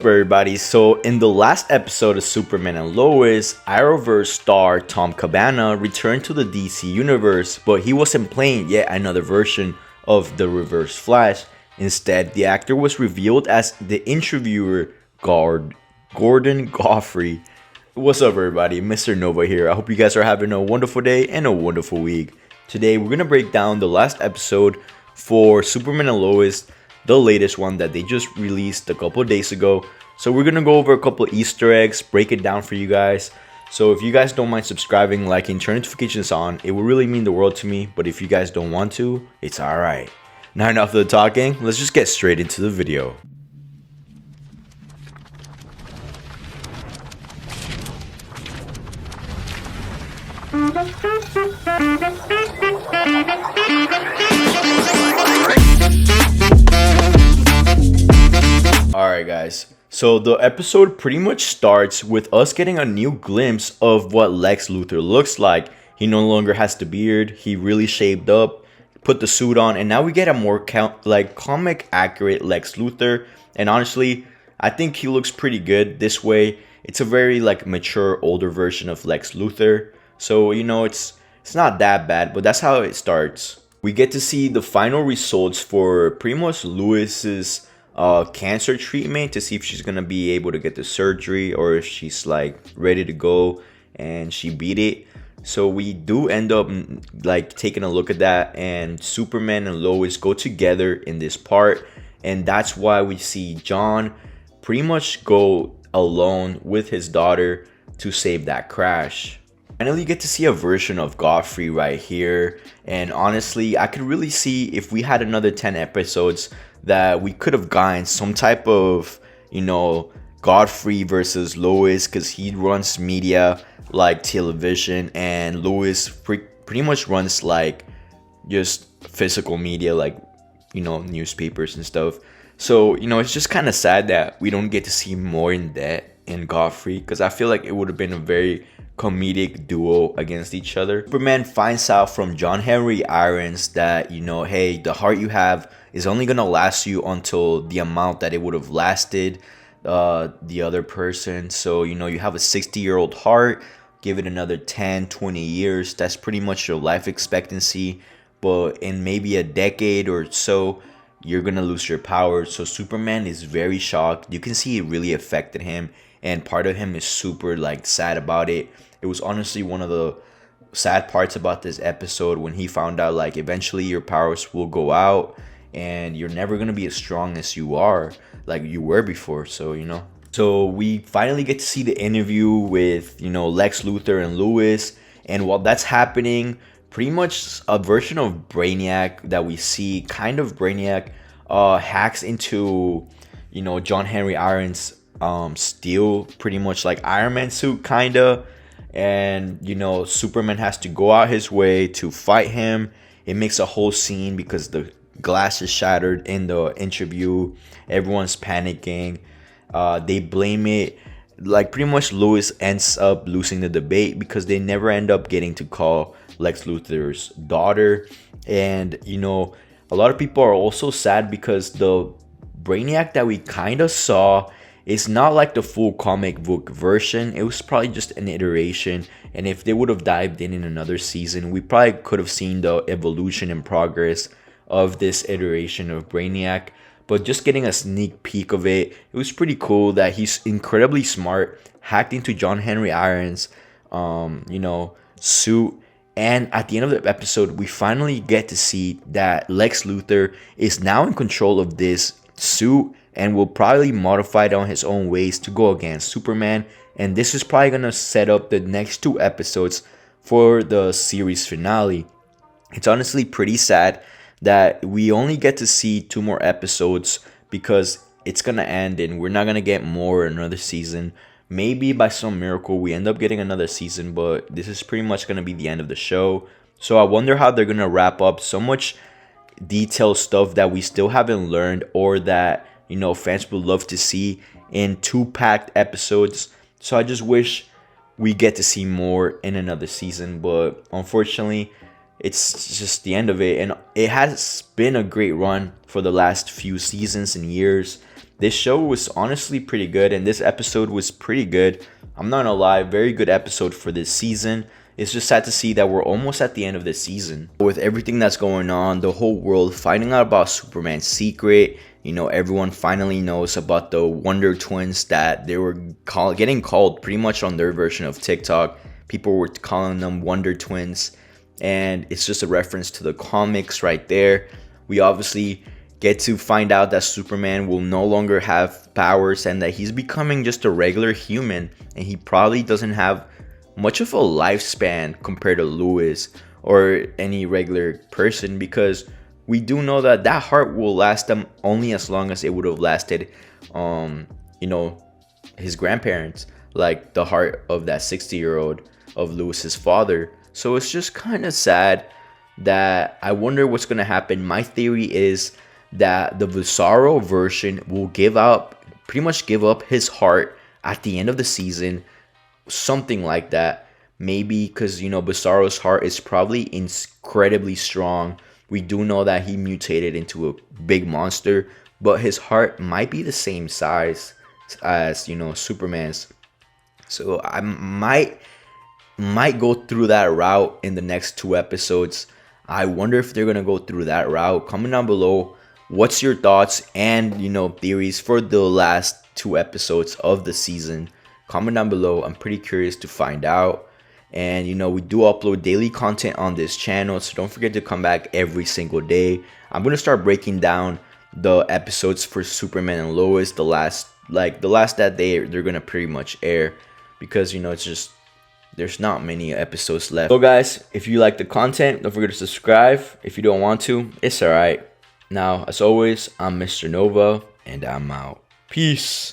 Everybody, so in the last episode of Superman and Lois, Arrowverse star Tom Cabana returned to the DC universe, but he wasn't playing yet another version of the Reverse Flash. Instead, the actor was revealed as the interviewer Gordon Godfrey. What's up, everybody? MrNova here. I hope you guys are having a wonderful day and a wonderful week. Today, we're gonna break down the last episode for Superman and Lois, the latest one that they just released a couple of days ago. So we're gonna go over a couple of Easter eggs, break it down for you guys. So if you guys don't mind subscribing, liking, turn notifications on, it will really mean the world to me. But if you guys don't want to, it's alright. Now enough of the talking, let's just get straight into the video. Alright guys, so the episode pretty much starts with us getting a new glimpse of what Lex Luthor looks like. He no longer has the beard, he really shaved up, put the suit on, and now we get a more comic accurate Lex Luthor. And honestly, I think he looks pretty good this way. It's a very mature, older version of Lex Luthor. So it's not that bad, but that's how it starts. We get to see the final results for pretty much Lois's cancer treatment to see if she's gonna be able to get the surgery or if she's ready to go and she beat it. So we do end up taking a look at that, and Superman and Lois go together in this part, and that's why we see John pretty much go alone with his daughter to save that crash. Finally get to see a version of Godfrey right here, and honestly I could really see if we had another 10 episodes that we could have gotten some type of Godfrey versus Lois, because he runs media like television and Lois pretty much runs just physical media newspapers and stuff. So it's just kind of sad that we don't get to see more in that in Godfrey, because I feel like it would have been a very comedic duo against each other. Superman finds out from John Henry Irons that hey, the heart you have is only gonna last you until the amount that it would have lasted the other person. So you have a 60-year-old heart, give it another 10-20 years, that's pretty much your life expectancy. But in maybe a decade or so, you're gonna lose your power. So Superman is very shocked. You can see it really affected him, and part of him is super sad about it. It was honestly one of the sad parts about this episode when he found out eventually your powers will go out and you're never gonna be as strong as you were before. So we finally get to see the interview with Lex Luthor and Lois, and while that's happening, pretty much a version of Brainiac that we see, Brainiac hacks into John Henry Irons steel, pretty much like Iron Man suit kinda, and Superman has to go out his way to fight him. It makes a whole scene because the glass is shattered in the interview, everyone's panicking. They blame it, pretty much Lois ends up losing the debate because they never end up getting to call Lex Luthor's daughter. And a lot of people are also sad because the Brainiac that we kind of saw is not the full comic book version. It was probably just an iteration, and if they would have dived in another season, we probably could have seen the evolution and progress of this iteration of Brainiac. But just getting a sneak peek of it, it was pretty cool that he's incredibly smart, hacked into John Henry Irons suit. And at the end of the episode, we finally get to see that Lex Luthor is now in control of this suit and will probably modify it on his own ways to go against Superman. And this is probably going to set up the next 2 episodes for the series finale. It's honestly pretty sad that we only get to see 2 more episodes, because it's going to end and we're not going to get more another season. Maybe by some miracle we end up getting another season, but this is pretty much going to be the end of the show. So I wonder how they're going to wrap up so much detailed stuff that we still haven't learned, or that fans would love to see in 2 packed episodes. So I just wish we get to see more in another season, but unfortunately it's just the end of it. And it has been a great run for the last few seasons and years. This show was honestly pretty good, and this episode was pretty good. I'm not gonna lie, very good episode for this season. It's just sad to see that we're almost at the end of the season. With everything that's going on, the whole world finding out about Superman's secret, everyone finally knows about the Wonder Twins that they were getting called pretty much on their version of TikTok. People were calling them Wonder Twins, and it's just a reference to the comics right there. We obviously get to find out that Superman will no longer have powers and that he's becoming just a regular human, and he probably doesn't have much of a lifespan compared to Lois or any regular person, because we do know that that heart will last them only as long as it would have lasted his grandparents, like the heart of that 60-year-old of Lois's father. So it's just kind of sad that I wonder what's going to happen. My theory is that the Bizarro version will pretty much give up his heart at the end of the season, something like that. Maybe because Bizarro's heart is probably incredibly strong. We do know that he mutated into a big monster, but his heart might be the same size as Superman's. So I might go through that route in the next 2 episodes. I wonder if they're gonna go through that route. Comment down below what's your thoughts and theories for the last 2 episodes of the season. Comment down below. I'm pretty curious to find out. And we do upload daily content on this channel, so don't forget to come back every single day. I'm gonna start breaking down the episodes for Superman and Lois, the last that they're gonna pretty much air, because it's just there's not many episodes left. So guys, if you like the content, don't forget to subscribe. If you don't want to, it's alright. Now, as always, I'm MrNova, and I'm out. Peace.